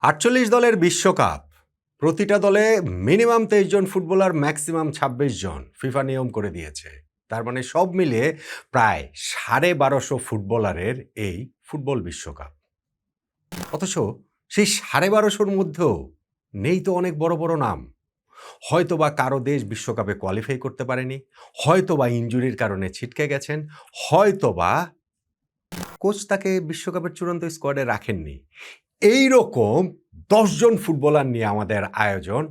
৪৮ দলের বিশ্বকাপ। প্রতিটা দলে মিনিমাম ২৩ জন ফুটবলার, ম্যাক্সিমাম ২৬ জন ফিফা নিয়ম করে দিয়েছে। তার মানে সব মিলিয়ে প্রায় ১২৫০ ফুটবলারের এই ফুটবল বিশ্বকাপ। অথচ সেই ১২৫০-র মধ্যেও নেই তো অনেক বড় বড় নাম। হয়তোবা কারো দেশ বিশ্বকাপে কোয়ালিফাই করতে পারেনি, হয়তোবা ইনজুরির কারণে ছিটকে গেছেন, হয়তোবা কোচ তাকে বিশ্বকাপের চূড়ান্ত স্কোয়াডে রাখেননি। এইরকম ১০ জন ফুটবলার নিয়ে আমাদের আয়োজন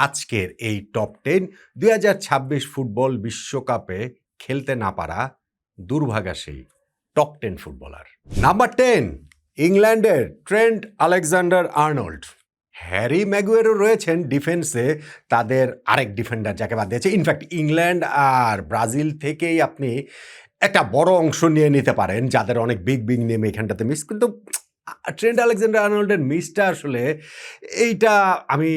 আজকের এই টপ ১০ ২০২৬ ফুটবল বিশ্বকাপে খেলতে না পারা দুর্ভাগা সেই টপ ১০ ফুটবলার। নাম্বার ১০, ইংল্যান্ডের ট্রেন্ট আলেকজান্ডার আর্নল্ড। হ্যারি ম্যাগুয়েরও রয়েছেন ডিফেন্সে, তাদের আরেক ডিফেন্ডার যাকে বাদ দিয়েছে। ইনফ্যাক্ট ইংল্যান্ড আর ব্রাজিল থেকেই আপনি একটা বড় অংশ নিয়ে নিতে পারেন, যাদের অনেক বিগ বিগ নেম এখানটাতে মিস। কিন্তু ট্রেন্ট আলেকজান্ডার আর্নল্ডের মিসটা আসলে এইটা আমি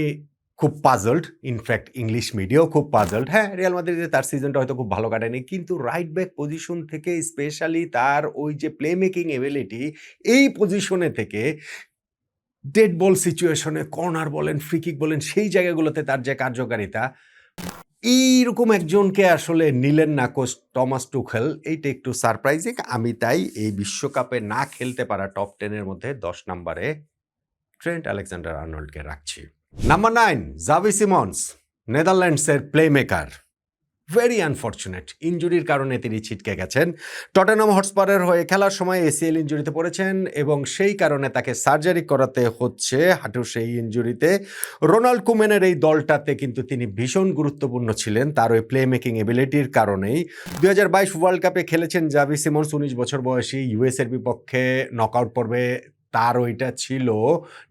খুব পাজলড। ইনফ্যাক্ট ইংলিশ মিডিয়াও খুব পাজলড। হ্যাঁ, রিয়াল মাদ্রিদে তার সিজনটা হয়তো খুব ভালো কাটেনি, কিন্তু রাইট ব্যাক পজিশন থেকে স্পেশালি তার ওই যে প্লে মেকিং এবিলিটি, এই পজিশনে থেকে ডেড বল সিচুয়েশনে, কর্নার বলেন, ফ্রি কিক বলেন, সেই জায়গাগুলোতে তার যে কার্যকারিতা, এইরকম একজনকে আসলে নিলেন না কোচ টমাস টুখেল। এইটা একটু সারপ্রাইজিং। আমি তাই এই বিশ্বকাপে না খেলতে পারা টপ ১০ এর মধ্যে ১০ নম্বরে ট্রেন্ট আলেকজান্ডার আর্নল্ডকে রাখছি। নাম্বার ৯, জাভি সিমন্স, নেদারল্যান্ডসের প্লেমেকার। ভেরি আনফর্চুনেট, ইনজুরির কারণে তিনি ছিটকে গেছেন। টটেনহাম হটস্পারের হয়ে খেলার সময় এসিএল ইনজুরিতে পড়েছেন এবং সেই কারণে তাকে সার্জারি করাতে হচ্ছে হাঁটুর সেই ইনজুরিতে। রোনাল্ড কুমেনের এই দলটাতে কিন্তু তিনি ভীষণ গুরুত্বপূর্ণ ছিলেন তার ওই প্লে মেকিং এবিলিটির কারণেই। ২০২২ ওয়ার্ল্ড কাপে খেলেছেন জাভি সিমন্স, ১৯ বছর বয়সী, ইউএসের বিপক্ষে নকআউট পর্বে। তার ওইটা ছিল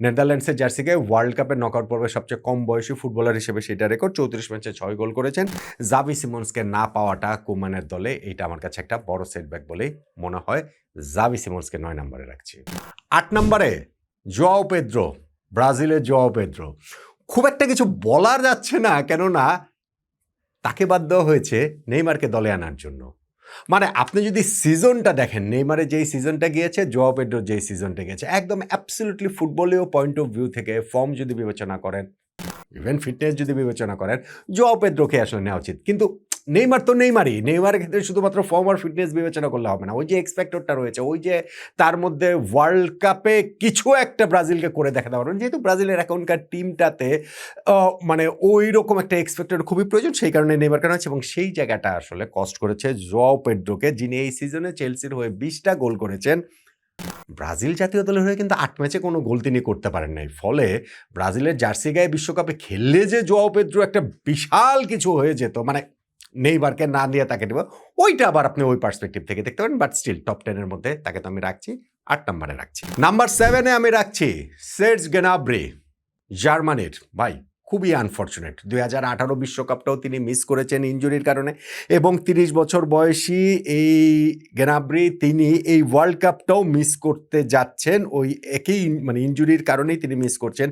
নেদারল্যান্ডসের জার্সিকে ওয়ার্ল্ড কাপের নকআউট পর্বে সবচেয়ে কম বয়সী ফুটবলার হিসেবে সেটা রেকর্ড। ৩৪ ম্যাচে ৬ গোল করেছেন। জাভি সিমন্সকে না পাওয়াটা কুমানের দলে এইটা আমার কাছে একটা বড় সেটব্যাক বলেই মনে হয়। জাভি সিমন্সকে ৯ নম্বরে রাখছি। ৮ নম্বরে জোয়াও পেদ্রো, ব্রাজিলের জোয়াও পেদ্রো। খুব একটা কিছু বলা যাচ্ছে না, কেননা তাকে বাদ দেওয়া হয়েছে নেইমারকে দলে আনার জন্য। মানে আপনি যদি সিজনটা দেখেন, নেইমারের যেই সিজনটা গিয়েছে, জোয়াও পেদ্রোর যেই সিজনটা গিয়েছে, একদম অ্যাবসলিউটলি ফুটবলীয় পয়েন্ট অফ ভিউ থেকে, ফর্ম যদি বিবেচনা করেন, ইভেন ফিটনেস যদি বিবেচনা করেন, জোয়াও পেদ্রোকে আসলে নেওয়া উচিত। কিন্তু নেইমার তো নেইমারই। নেইমারের ক্ষেত্রে শুধুমাত্র ফর্ম আর ফিটনেস বিবেচনা করলে হবে না। ওই যে এক্সপেক্টরটা রয়েছে, ওই যে তার মধ্যে ওয়ার্ল্ড কাপে কিছু একটা ব্রাজিলকে করে দেখাতে পারবেন। যেহেতু ব্রাজিলের এখনকার টিমটাতে মানে ওই রকম একটা এক্সপেক্টর খুবই প্রয়োজন, সেই কারণে নেইমার কেন হচ্ছে, এবং সেই জায়গাটা আসলে কস্ট করেছে জোয়াও পেদ্রোকে, যিনি এই সিজনে চেলসির হয়ে ২০টা গোল করেছেন। ব্রাজিল জাতীয় দলের হয়ে কিন্তু ৮ ম্যাচে কোনো গোল তিনি করতে পারেন নাই। ফলে ব্রাজিলের জার্সি গায়ে বিশ্বকাপে খেললে যে জোয়াও পেদ্রো একটা বিশাল কিছু হয়ে যেত, মানে নেইমারকে না দিয়ে তাকে দেব, ওইটা আবার আপনি ওই পার্সপেক্টিভ থেকে দেখতে পারেন। বাট স্টিল টপ ১০ এর মধ্যে তাকে তো আমি রাখছি, ৮ নম্বরে রাখছি। নাম্বার ৭ আমি রাখছি সের্জ গ্নাব্রি, জার্মানির। ভাই খুবই আনফর্চুনেট, ২০১৮ বিশ্বকাপটাও তিনি মিস করেছেন ইনজুরির কারণে, এবং ৩০ বছর বয়সী এই গ্নাব্রি তিনি এই ওয়ার্ল্ড কাপটাও মিস করতে যাচ্ছেন। ওই একই মানে ইনজুরির কারণেই তিনি মিস করছেন।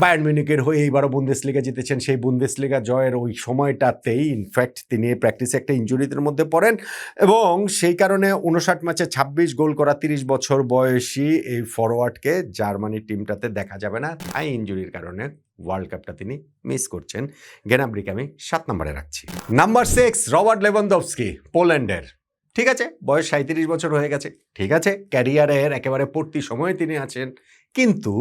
বায়ার্ন মিউনিখের হয়ে এইবারও বুন্দেসলিগা জিতেছেন, সেই বুন্দেসলিগা জয়ের ওই সময়টাতেই ইনফ্যাক্ট তিনি প্র্যাকটিসে একটা ইনজুরির মধ্যে পড়েন, এবং সেই কারণে ৫৯ ম্যাচে ২৬ গোল করা ৩০ বছর বয়সী এই ফরওয়ার্ডকে জার্মানির টিমটাতে দেখা যাবে না। তাই ইনজুরির কারণে ওয়ার্ল্ড কাপটা তিনি মিস করছেন। গ্নাব্রিকে আমি ৭ নম্বরে রাখছি। নাম্বার ৬, রবার্ট লেভানডফস্কি, পোল্যান্ডের। ঠিক আছে, বয়স ৩৭ বছর হয়ে গেছে, ঠিক আছে, ক্যারিয়ারের একেবারে পড়তি সময়ে তিনি আছেন, কিন্তু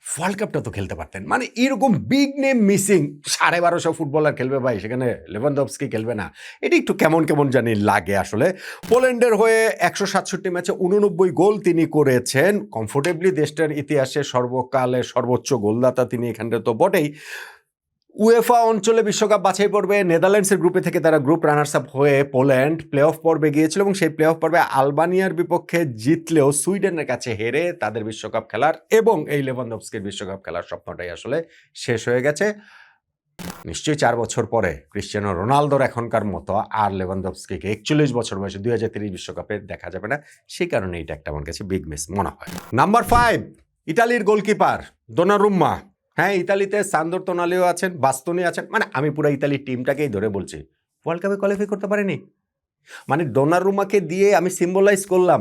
ওয়ার্ল্ড কাপটা তো খেলতে পারতেন। মানে এরকম বিগ নেম মিসিং, ১২৫০ ফুটবলার খেলবে ভাই, সেখানে লেভানডফস্কি খেলবে না, এটা একটু কেমন কেমন জানি লাগে আসলে। পোল্যান্ডের হয়ে ১৬৭ ম্যাচে ৮৯ গোল তিনি করেছেন। কমফোর্টেবলি দেশটার ইতিহাসে সর্বকালের সর্বোচ্চ গোলদাতা তিনি, এখানটা তো বটেই। উয়েফা অঞ্চলে বিশ্বকাপ বাছাই পর্বে নেদারল্যান্ডসের গ্রুপে থেকে তারা গ্রুপ রানার্স আপ হয়ে পোল্যান্ড প্লে অফ পর্বে গিয়েছিল, এবং সেই প্লে অফ পর্বে আলবানিয়ার বিপক্ষে জিতলেও সুইডেনের কাছে হেরে তাদের বিশ্বকাপ খেলার এবং এই লেভানডফস্কির বিশ্বকাপ খেলার স্বপ্নটাই আসলে শেষ হয়ে গেছে। নিশ্চয়ই ৪ বছর পরে ক্রিশ্চিয়ানো রোনালদোর এখনকার মতো আর লেভানডফস্কিকে ৪১ বছর বয়সে ২০৩০ বিশ্বকাপে দেখা যাবে না, সেই কারণে এটা একটা আমার কাছে বিগ মিস মনে হয়। নাম্বার ৫, ইতালির গোলকিপার দোনারুম্মা। হ্যাঁ, ইতালিতে সান্দর তোনালিও আছেন, বাস্তনি আছেন, মানে আমি পুরো ইতালির টিমটাকেই ধরে বলছি, ওয়ার্ল্ড কাপে কোয়ালিফাই করতে পারেনি। মানে দোনারুম্মাকে দিয়ে আমি সিম্বলাইজ করলাম,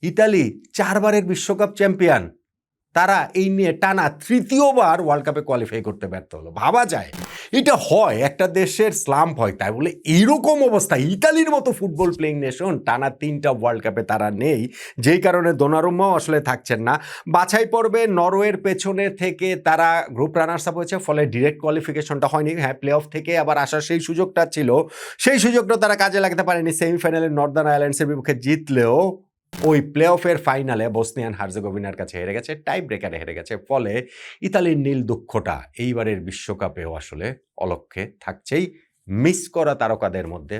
ইতালি ৪ বারের বিশ্বকাপ চ্যাম্পিয়ন, তারা এই নিয়ে টানা তৃতীয়বার ওয়ার্ল্ড কাপে কোয়ালিফাই করতে ব্যর্থ হলো। ভাবা যায় এটা হয়, একটা দেশের স্লাম্প হয়, তাই বলে এইরকম অবস্থা। ইতালির মতো ফুটবল প্লেইং নেশন টানা 3টা ওয়ার্ল্ড কাপে তারা নেই, যেই কারণে দোনারুম্মাও আসলে থাকছেন না। বাছাই পর্বে নরওয়ের পেছনে থেকে তারা গ্রুপ রানার্স আপ হয়েছে, ফলে ডিরেক্ট কোয়ালিফিকেশনটা হয়নি। হ্যাঁ, প্লে অফ থেকে আবার আসার সেই সুযোগটা ছিল, সেই সুযোগটা তারা কাজে লাগাতে পারেনি। সেমিফাইনালে নর্দার্ন আয়ারল্যান্ডসের বিপক্ষে জিতলেও ওই প্লে অফের ফাইনালে বসনিয়ান হার্জেগোভিনার কাছে হেরে গেছে, টাই ব্রেকারে হেরে গেছে। ফলে ইতালির নীল দুঃখটা এইবারের বিশ্বকাপেও আসলে অলক্ষ্যে থাকছেই। মিস করা তারকাদের মধ্যে,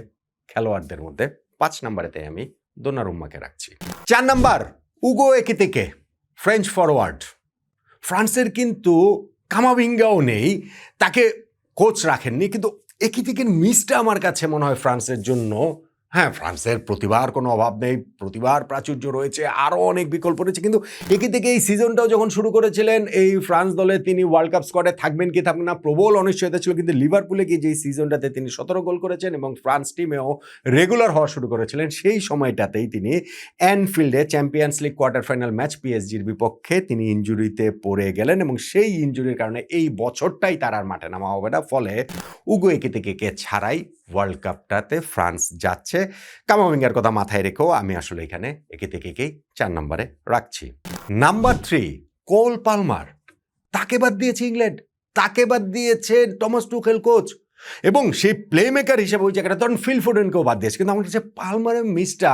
খেলোয়াড়দের মধ্যে 5 নম্বরেতে আমি দোনারুম্মাকে রাখছি। 4 নাম্বার উগো একিতিকে, ফ্রেঞ্চ ফরওয়ার্ড। ফ্রান্সের কিন্তু কামাভিঙ্গাও নেই, তাকে কোচ রাখেননি, কিন্তু একিতিকের মিসটা আমার কাছে মনে হয় ফ্রান্সের জন্য, হ্যাঁ ফ্রান্সের প্রতিভার কোনো অভাব নেই, প্রতিভার প্রাচুর্য রয়েছে, আরও অনেক বিকল্প রয়েছে, কিন্তু একিতিকে এই সিজনটাও যখন শুরু করেছিলেন এই ফ্রান্স দলে তিনি ওয়ার্ল্ড কাপ স্কোয়াডে থাকবেন কি থাকবেন না প্রবল অনিশ্চয়তা ছিল, কিন্তু লিভারপুলে গিয়ে যেই সিজনটাতে তিনি 17 গোল করেছেন এবং ফ্রান্স টিমেও রেগুলার হওয়া শুরু করেছিলেন, সেই সময়টাতেই তিনি অ্যানফিল্ডে champions league quarter final match পিএসজির বিপক্ষে তিনি ইনজুরিতে পড়ে গেলেন এবং সেই ইনজুরির কারণে এই বছরটাই তার আর মাঠে নামা হবে না। ফলে উগো একিতিকে ছাড়াই ওয়ার্ল্ড কাপটাতে ফ্রান্স যাচ্ছে। কামাভিঙ্গার কথা মাথায় রেখেও আমি আসলে এখানে একিতিকেই 4 নম্বরে রাখছি। Number 3 Cole Palmer. তাকে বাদ দিয়েছে ইংল্যান্ড, তাকে বাদ দিয়েছে টমাস টুখেল কোচ, এবং সেই প্লে মেকার হিসেবে ওই জায়গাটা তখন ফিল ফোডেনকেও বাদ দিয়েছে। কিন্তু আমার কাছে পালমারের মিসটা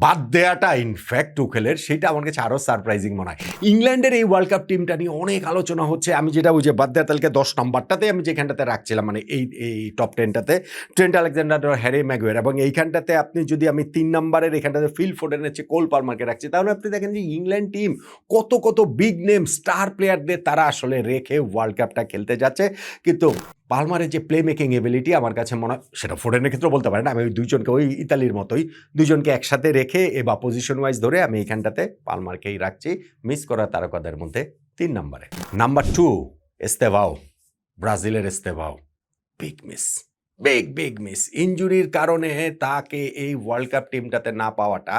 বাদ দেওয়াটা ইনফ্যাক্ট টুখেলের, সেটা আমার কাছে আরও সারপ্রাইজিং মনে হয়। ইংল্যান্ডের এই ওয়ার্ল্ড কাপ টিমটা নিয়ে অনেক আলোচনা হচ্ছে। আমি যেটা বুঝে বাদ দেওয়া তালিকা 10 নম্বরটাতে আমি যেখানটাতে রাখছিলাম, মানে এই টপ 10টাতে ট্রেন্ট আলেকজান্ডার, হ্যারি ম্যাগুয়ার, এবং এইখানটাতে আপনি যদি আমি 3 নম্বরের এখানটাতে ফিল ফোডেনের চেয়ে কোল পালমারকে রাখছি, তাহলে আপনি দেখেন যে ইংল্যান্ড টিম কত কত বিগ নেম স্টার প্লেয়ারদের তারা আসলে রেখে ওয়ার্ল্ড কাপটা খেলতে যাচ্ছে। কিন্তু পালমারের যে প্লে মেকিং এবিলিটি আমার কাছে মনে হয়, সেটা ফোডেনের ক্ষেত্রে বলতে পারেন, আমি ওই দুইজনকে ওই ইতালির মতোই দুইজনকে একসাথে রেখে বা পজিশন ওয়াইজ ধরে আমি এইখানটাতে পালমারকেই রাখছি মিস করা তারকাদের মধ্যে 3 নম্বরে। নাম্বার 2 এস্তেভাও, ব্রাজিলের Estevao. Big miss, big miss. ইনজুরির কারণে তাকে এই ওয়ার্ল্ড কাপ টিমটাতে না পাওয়াটা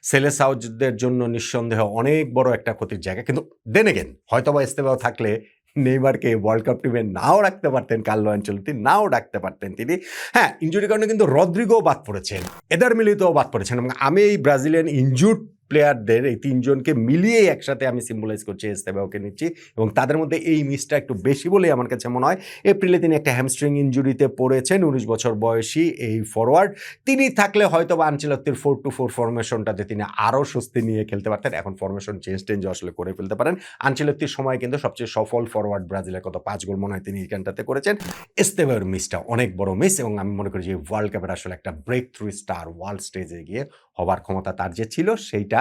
সেলেসাওদের জন্য নিঃসন্দেহ অনেক বড় একটা ক্ষতির জায়গা। কিন্তু দেন এগেন হয়তোবা এস্তেভাও থাকলে নেইমারকে ওয়ার্ল্ড কাপ টিমে নাও রাখতে পারতেন, কার্লো আনচেলত্তি নাও ডাকতে পারতেন তিনি। হ্যাঁ, ইনজুরির কারণে কিন্তু রদ্রিগো বাদ পড়েছেন, এদার মিলিতও বাদ পড়েছেন, এবং আমি এই ব্রাজিলিয়ান ইনজুর্ড প্লেয়ারদের এই 3 জনকে মিলিয়ে একসাথে আমি সিম্বলাইজ করছি, এস্তেভাওকে নিচ্ছি, এবং তাদের মধ্যে এই মিসটা একটু বেশি বলেই আমার কাছে মনে হয়। এপ্রিলে তিনি একটা হ্যামস্ট্রিং ইনজুরিতে পড়েছেন, 19 বছর বয়সী এই ফরওয়ার্ড। তিনি থাকলে হয়তো বা আনচেলত্তির 4-2-4 ফরমেশনটাতে তিনি আরও স্বস্তি নিয়ে খেলতে পারতেন। এখন ফরমেশন চেঞ্জ আসলে করে ফেলতে পারেন। আনচেলত্তির সময় কিন্তু সবচেয়ে সফল ফরওয়ার্ড ব্রাজিলের কত 5 গোল মনে হয় তিনি এইখানটাতে করেছেন। এস্তেভাওর মিসটা অনেক বড় মিস, এবং আমি মনে করি যে ওয়ার্ল্ড কাপের আসলে একটা ব্রেক থ্রু স্টার, ওয়ার্ল্ড স্টেজে গিয়ে হবার ক্ষমতা তার যে ছিল, সেইটা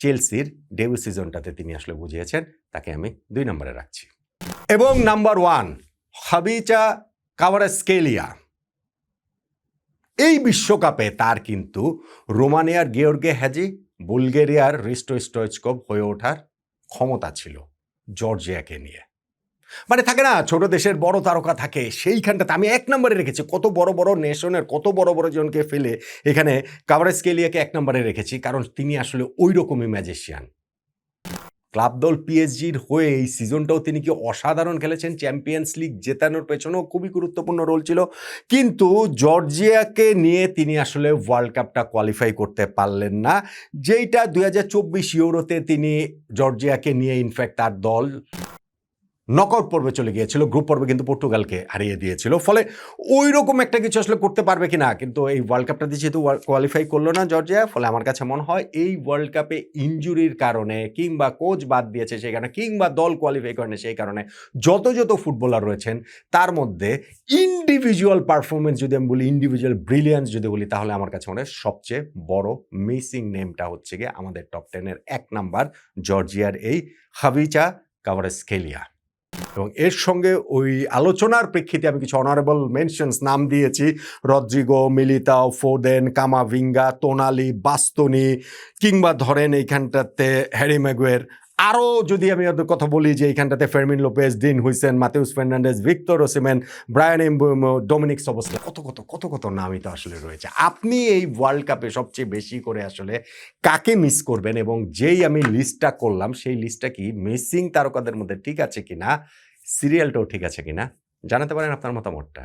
চেলসির ডেবিউ সিজনটাতে তিনি আসলে বুঝিয়েছেন। তাকে আমি 2 নম্বরে রাখছি। এবং নাম্বার 1 খাভিচা কাভারাটস্কেলিয়া। এই বিশ্বকাপে তার কিন্তু রোমানিয়ার গেওর্গে হ্যাজি, বুলগেরিয়ার রিস্টো স্টোইচকভ হয়ে ওঠার ক্ষমতা ছিল জর্জিয়াকে নিয়ে। মানে থাকে না, ছোট দেশের বড় তারকা থাকে, সেইখানটাতে আমি 1 নম্বরে রেখেছি। কত বড় বড় নেশনের কত বড় বড় জনকে ফেলে এখানে কাভারাটস্কেলিয়াকে 1 নম্বরে রেখেছি, কারণ তিনি আসলে ওই রকমই ম্যাজিশিয়ান। ক্লাব দল পিএসজির হয়ে এই সিজনটাও তিনি কি অসাধারণ খেলেছেন, চ্যাম্পিয়ন্স লিগ জেতানোর পেছনেও খুবই গুরুত্বপূর্ণ রোল ছিল। কিন্তু জর্জিয়াকে নিয়ে তিনি আসলে ওয়ার্ল্ড কাপটা কোয়ালিফাই করতে পারলেন না, যেইটা 2024 ইউরোতে তিনি জর্জিয়াকে নিয়ে ইনফ্যাক্ট তার দল নকআউট পর্বে চলে গিয়েছিল, গ্রুপ পর্বে কিন্তু পর্তুগালকে হারিয়ে দিয়েছিল। ফলে ওই রকম একটা কিছু আসলে করতে পারবে কিনা, কিন্তু এই ওয়ার্ল্ড কাপটাতে যেহেতু কোয়ালিফাই করলো না জর্জিয়া, ফলে আমার কাছে মনে হয় এই ওয়ার্ল্ড কাপে ইনজুরির কারণে কিংবা কোচ বাদ দিয়েছে সেই কারণে কিংবা দল কোয়ালিফাই করেনি সেই কারণে যত ফুটবলার রয়েছেন তার মধ্যে ইন্ডিভিজুয়াল পারফরমেন্স যদি আমি বলি, ইন্ডিভিজুয়াল ব্রিলিয়ান্স যদি বলি, তাহলে আমার কাছে মনে হয় সবচেয়ে বড় মিসিং নেমটা হচ্ছে গিয়ে আমাদের টপ 10-এর 1 নাম্বার জর্জিয়ার এই খাভিচা কাভারাটস্কেলিয়া। এবং এর সঙ্গে ওই আলোচনার প্রেক্ষিতে আমি কিছু অনারেবল মেনশনস নাম দিয়েছি: Rodrygo, Militao, Foden, Camavinga, Tonali, Bastoni, কিংবা ধরেন এইখানটাতে হ্যারি ম্যাগুয়ার, আরও যদি আমি ওদের কথা বলি যে এইখানটাতে Fermin Lopez, Dean Huijsen, Mateus Fernandes, Victor Osimhen, Bryan Mbeumo, Dominik Szoboszlai, কত নামই তো আসলে রয়েছে। আপনি এই ওয়ার্ল্ড কাপে সবচেয়ে বেশি করে আসলে কাকে মিস করবেন? এবং যেই আমি লিস্টটা করলাম সেই লিস্টটা কি মিসিং তারকাদের মধ্যে ঠিক আছে কিনা, সিরিয়ালটাও ঠিক আছে কিনা? জানাতে পারেন আপনার মতামতটা।